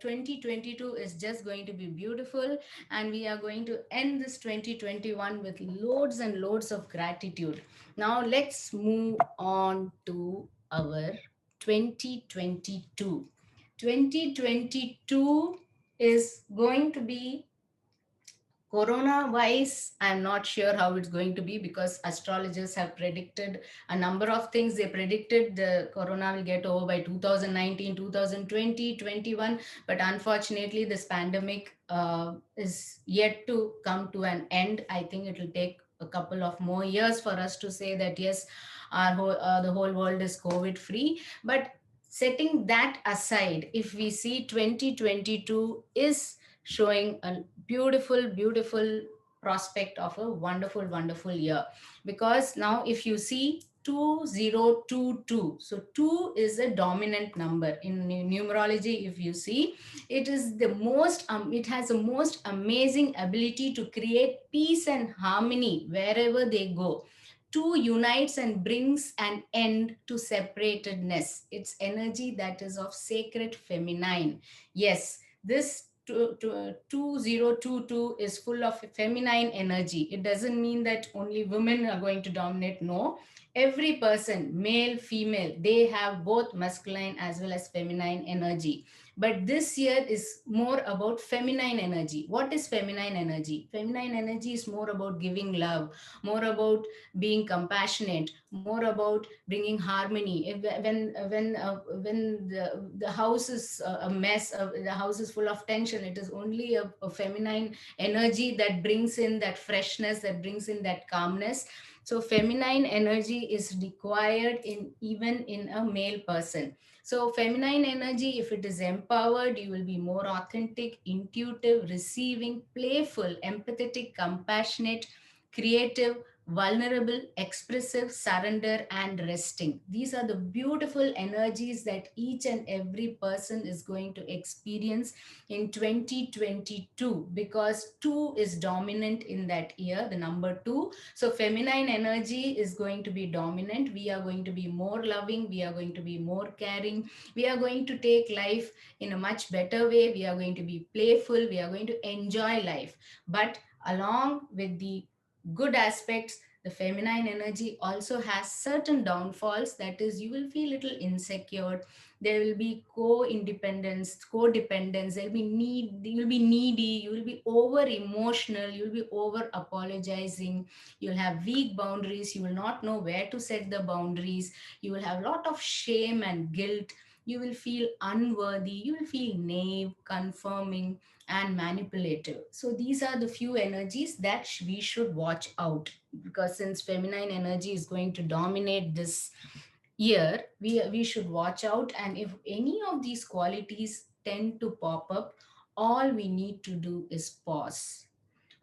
2022 is just going to be beautiful, and we are going to end this 2021 with loads and loads of gratitude. Now let's move on to our 2022. 2022 is going to be, corona wise, I'm not sure how it's going to be, because astrologers have predicted a number of things. They predicted the corona will get over by 2019, 2020, 21. But unfortunately, this pandemic is yet to come to an end. I think it will take a couple of more years for us to say that yes, the whole world is COVID free. But setting that aside, if we see 2022 is showing a beautiful, beautiful prospect of a wonderful, wonderful year. Because now, if you see 2022, so 2 is a dominant number in numerology. If you see, it is the most, it has the most amazing ability to create peace and harmony wherever they go. 2 unites and brings an end to separatedness. It's energy that is of sacred feminine. Yes, this 2022 is full of feminine energy. It doesn't mean that only women are going to dominate. No, every person, male, female, they have both masculine as well as feminine energy. But this year is more about feminine energy. What is feminine energy? Feminine energy is more about giving love, more about being compassionate, more about bringing harmony. When the house is a mess, the house is full of tension, it is only a feminine energy that brings in that freshness, that brings in that calmness. So feminine energy is required in even in a male person. So feminine energy, if it is empowered, you will be more authentic, intuitive, receiving, playful, empathetic, compassionate, creative, vulnerable, expressive, surrender, and resting. These are the beautiful energies that each and every person is going to experience in 2022, because 2 is dominant in that year, the number 2. So, feminine energy is going to be dominant. We are going to be more loving, we are going to be more caring, we are going to take life in a much better way, we are going to be playful, we are going to enjoy life. But along with the good aspects, the feminine energy also has certain downfalls. That is, you will feel little insecure, there will be co-independence, codependence, there will be need, you will be needy, you will be over emotional, you will be over apologizing, you'll have weak boundaries, you will not know where to set the boundaries, you will have a lot of shame and guilt, you will feel unworthy, you will feel naive, confirming, and manipulative. So these are the few energies that we should watch out, because since feminine energy is going to dominate this year, we should watch out. And if any of these qualities tend to pop up, all we need to do is pause,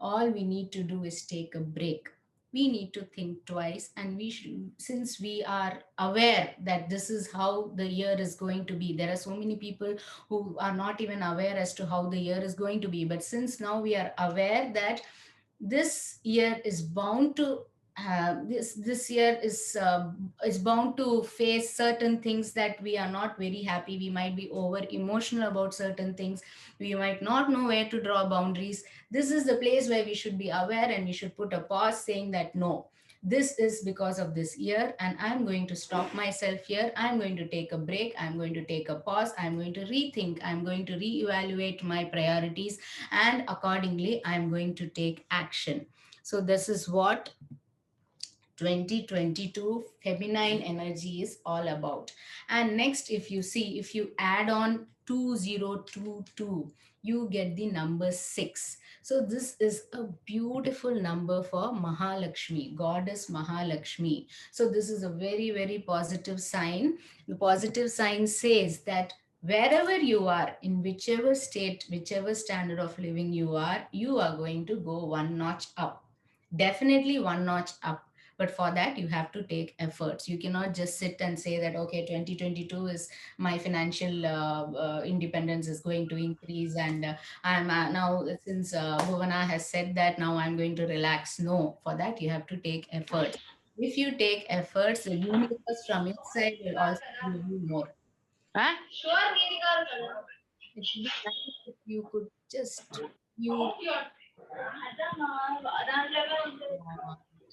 all we need to do is take a break, we need to think twice, and we should, since we are aware that this is how the year is going to be. There are so many people who are not even aware as to how the year is going to be, but since now we are aware that this year is bound to this year is bound to face certain things that we are not very happy, we might be over emotional about certain things, we might not know where to draw boundaries. This is the place where we should be aware, and we should put a pause, saying that no, this is because of this year, and I'm going to stop myself here, I'm going to take a break, I'm going to take a pause, I'm going to rethink, I'm going to reevaluate my priorities, and accordingly I'm going to take action. So this is what 2022 feminine energy is all about. And next, if you see, if you add on 2022, you get the number 6. So this is a beautiful number for Mahalakshmi, goddess Mahalakshmi. So this is a very, very positive sign. The positive sign says that wherever you are, in whichever state, whichever standard of living you are going to go one notch up, definitely one notch up. But for that, you have to take efforts. You cannot just sit and say that okay, 2022 is my financial independence is going to increase, and I'm now, since Bhuvana has said that, now I'm going to relax. No, for that you have to take efforts. If you take efforts, the universe from inside will also give you more. Huh? It would be nice if you could just mute.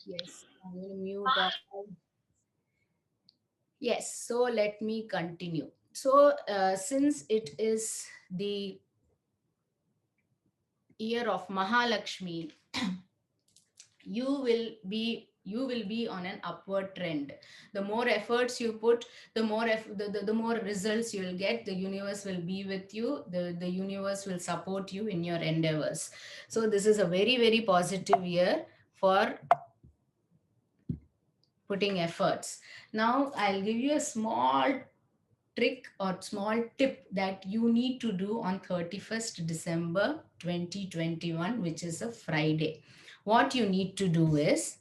Yes, I'm going to mute all. Yes, so let me continue. So, since it is the year of Mahalakshmi, you will be on an upward trend. The more efforts you put, the more the more results you'll get. The universe will be with you. The universe will support you in your endeavors. So this is a very, very positive year for putting efforts. Now I'll give you a small trick or small tip that you need to do on 31st December 2021, which is a Friday. What you need to do is,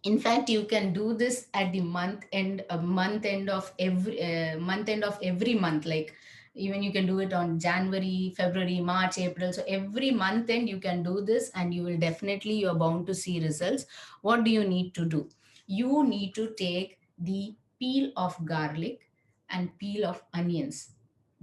in fact, you can do this at the month end of every month. Like, even you can do it on January, February, March, April. So every month end you can do this, and you will definitely, you're bound to see results. What do you need to do? You need to take the peel of garlic and peel of onions.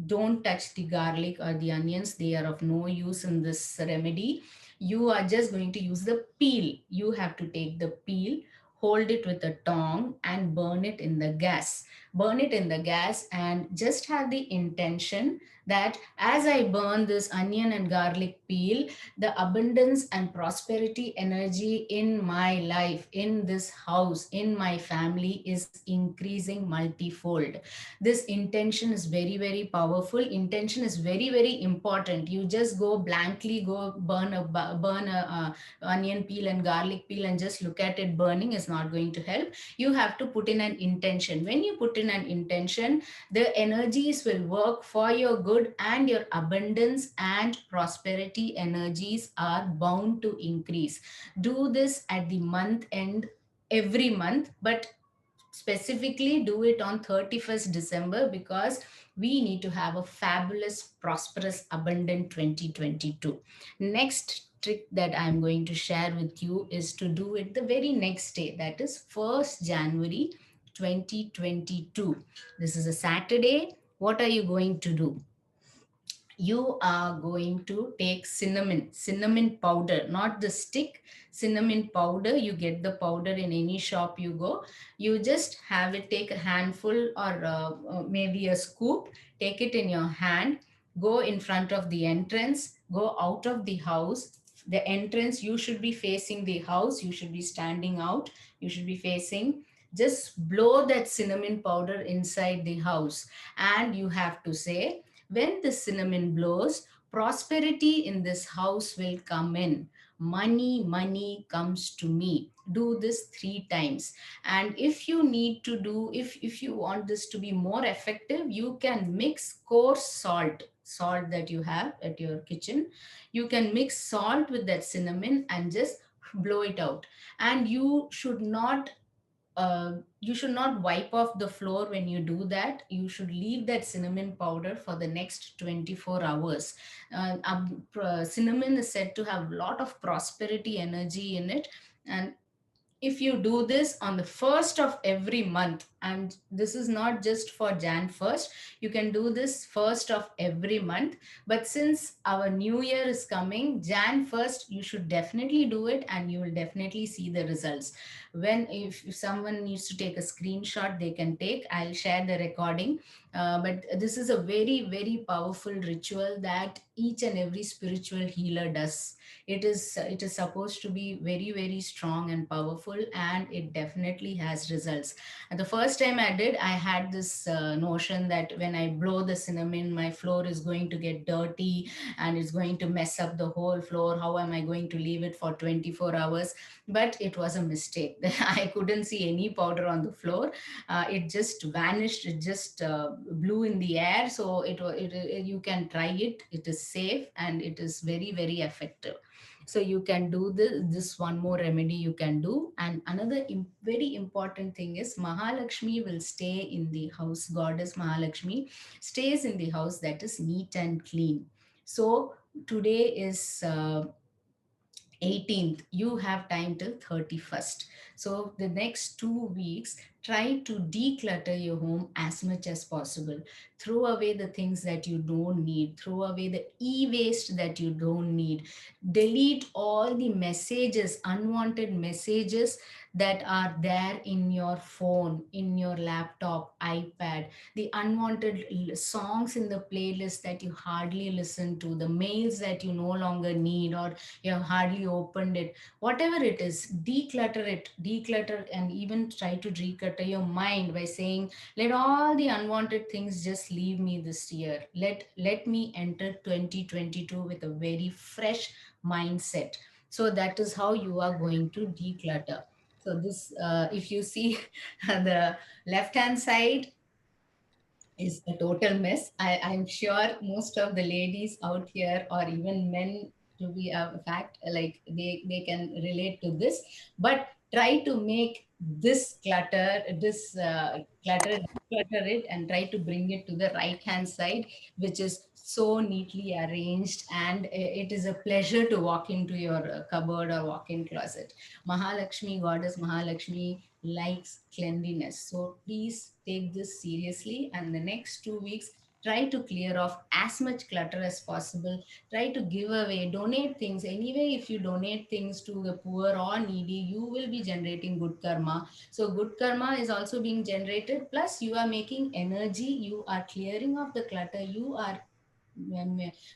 Don't touch the garlic or the onions, they are of no use in this remedy. You are just going to use the peel. You have to take the peel, hold it with a tong, and burn it in the gas. Burn it in the gas and just have the intention that as I burn this onion and garlic peel, the abundance and prosperity energy in my life, in this house, in my family is increasing multifold. This intention is very, very powerful. Intention is very, very important. You just go blankly go burn a onion peel and garlic peel and just look at it burning is not going to help. You have to put in an intention. When you put in an intention, the energies will work for your good, and your abundance and prosperity energies are bound to increase. Do this at the month end every month, but specifically do it on 31st December, because we need to have a fabulous, prosperous, abundant 2022. Next trick that I'm going to share with you is to do it the very next day, that is 1st January 2022. This is a Saturday. What are you going to do? You are going to take cinnamon powder, not the stick, cinnamon powder. You get the powder in any shop you go. You just have it, take a handful or maybe a scoop, take it in your hand, go in front of the entrance, go out of the house. The entrance, you should be facing the house, you should be standing out, you should be facing. Just blow that cinnamon powder inside the house, and you have to say, when the cinnamon blows, prosperity in this house will come in. Money comes to me. Do this 3 times. And if you need to do, if you want this to be more effective, you can mix coarse salt that you have at your kitchen. You can mix salt with that cinnamon and just blow it out. And you should not wipe off the floor when you do that. You should leave that cinnamon powder for the next 24 hours. Cinnamon is said to have a lot of prosperity energy in it. And if you do this on the first of every month, and this is not just for Jan 1st, you can do this first of every month. But since our new year is coming, Jan 1st, you should definitely do it, and you will definitely see the results. When, if someone needs to take a screenshot, they can take, I'll share the recording. But this is a very, very powerful ritual that each and every spiritual healer does. It is supposed to be very, very strong and powerful, and it definitely has results. And the first time I did, I had this notion that when I blow the cinnamon, my floor is going to get dirty and it's going to mess up the whole floor. How am I going to leave it for 24 hours? But it was a mistake. I couldn't see any powder on the floor. It just vanished. It just blew in the air. So you can try it. It is safe and it is very, very effective. So you can do this one more remedy you can do. And another very important thing is, Mahalakshmi will stay in the house. Goddess Mahalakshmi stays in the house that is neat and clean. So today is 18th. You have time till 31st. So the next 2 weeks, try to declutter your home as much as possible. Throw away the things that you don't need, throw away the e-waste that you don't need, delete all the messages, unwanted messages that are there in your phone, in your laptop, ipad, the unwanted songs in the playlist that you hardly listen to, the mails that you no longer need or you have hardly opened it. Whatever it is, declutter it, declutter, and even try to declutter your mind by saying, let all the unwanted things just leave me this year. Let me enter 2022 with a very fresh mindset. So that is how you are going to declutter. So this, if you see the left hand side is a total mess. I'm sure most of the ladies out here, or even men, to be a fact, like they can relate to this. But try to make this clutter, this clutter it, and try to bring it to the right hand side, which is so neatly arranged, and it is a pleasure to walk into your cupboard or walk-in closet. Mahalakshmi, goddess Mahalakshmi, likes cleanliness. So please take this seriously, and the next 2 weeks, try to clear off as much clutter as possible. Try to give away, donate things. Anyway, if you donate things to the poor or needy, you will be generating good karma. So good karma is also being generated, plus you are making energy, you are clearing off the clutter, you are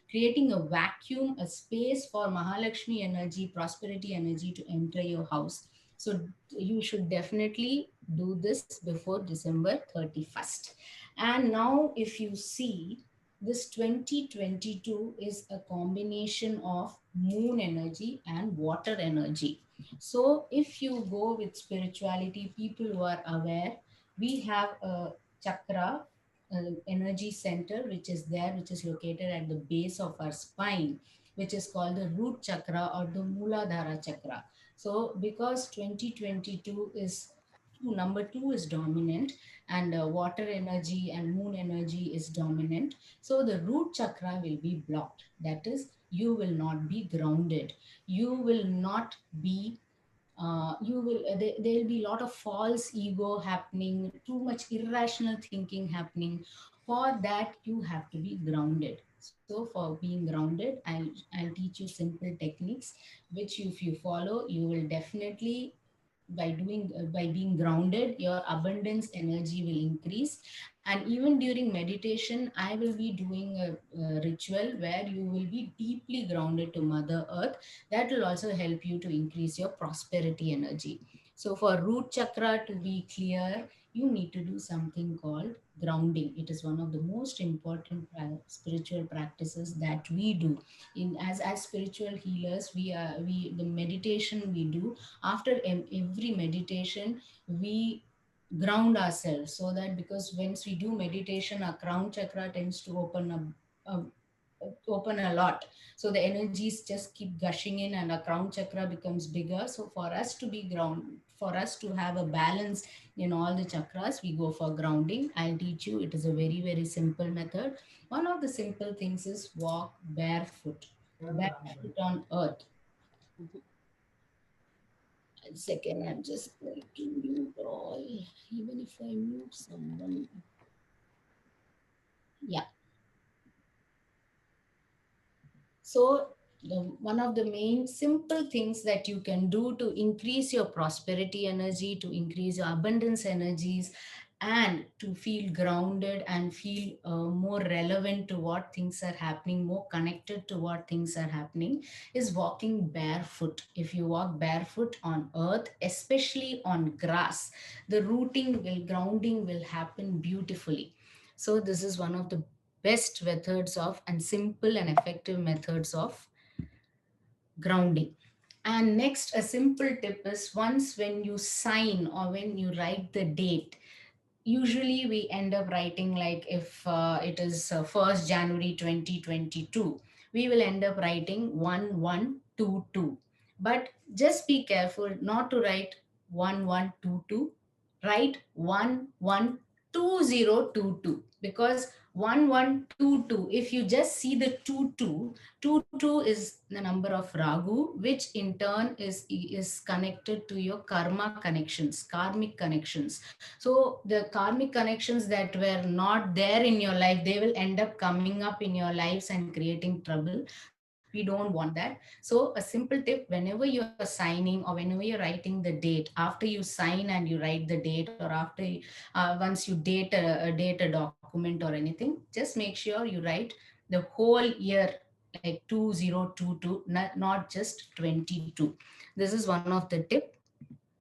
creating a vacuum, a space for Mahalakshmi energy, prosperity energy to enter your house. So you should definitely do this before December 31st. And now, if you see, this 2022 is a combination of moon energy and water energy. So if you go with spirituality, people who are aware, we have a chakra, energy center, which is there, which is located at the base of our spine, which is called the root chakra or the Muladhara chakra. So because 2022 is number two is dominant, and water energy and moon energy is dominant, so the root chakra will be blocked. That is, you will not be grounded, you will not be you will there will be a lot of false ego happening, too much irrational thinking happening. For that, you have to be grounded. So for being grounded, I'll teach you simple techniques, which if you follow, you will definitely, by being grounded, your abundance energy will increase. And even during meditation, I will be doing a ritual where you will be deeply grounded to mother earth. That will also help you to increase your prosperity energy. So for root chakra to be clear, you need to do something called grounding. It is one of the most important spiritual practices that we do. In as spiritual healers, we the meditation we do, after every meditation, we ground ourselves, so that, because once we do meditation, our crown chakra tends to open a lot. So the energies just keep gushing in and our crown chakra becomes bigger. So for us to be ground, for us to have a balance in all the chakras, we go for grounding. I'll teach you. It is a very, very simple method. One of the simple things is walk barefoot, barefoot on earth. A second, I'm just going to mute all, even if I mute someone. Yeah. So, one of the main simple things that you can do to increase your prosperity energy, to increase your abundance energies, and to feel grounded and feel more relevant to what things are happening, more connected to what things are happening, is walking barefoot. If you walk barefoot on earth, especially on grass, the rooting will, grounding will happen beautifully. So, this is one of the best methods of, and simple and effective methods of grounding. And next, a simple tip is, once when you sign or when you write the date, usually we end up writing, like if it is 1st January 2022, we will end up writing 1122. But just be careful not to write 1122, write 112022, because 1122. If you just see the 22 is the number of Ragu, which in turn is connected to your karma connections, karmic connections. So the karmic connections that were not there in your life, they will end up coming up in your lives and creating trouble. We don't want that. So a simple tip: whenever you are signing or whenever you're writing the date, after you sign and you write the date, or after once you date a document or anything, just make sure you write the whole year, like 2022, not just 22. This is one of the tip.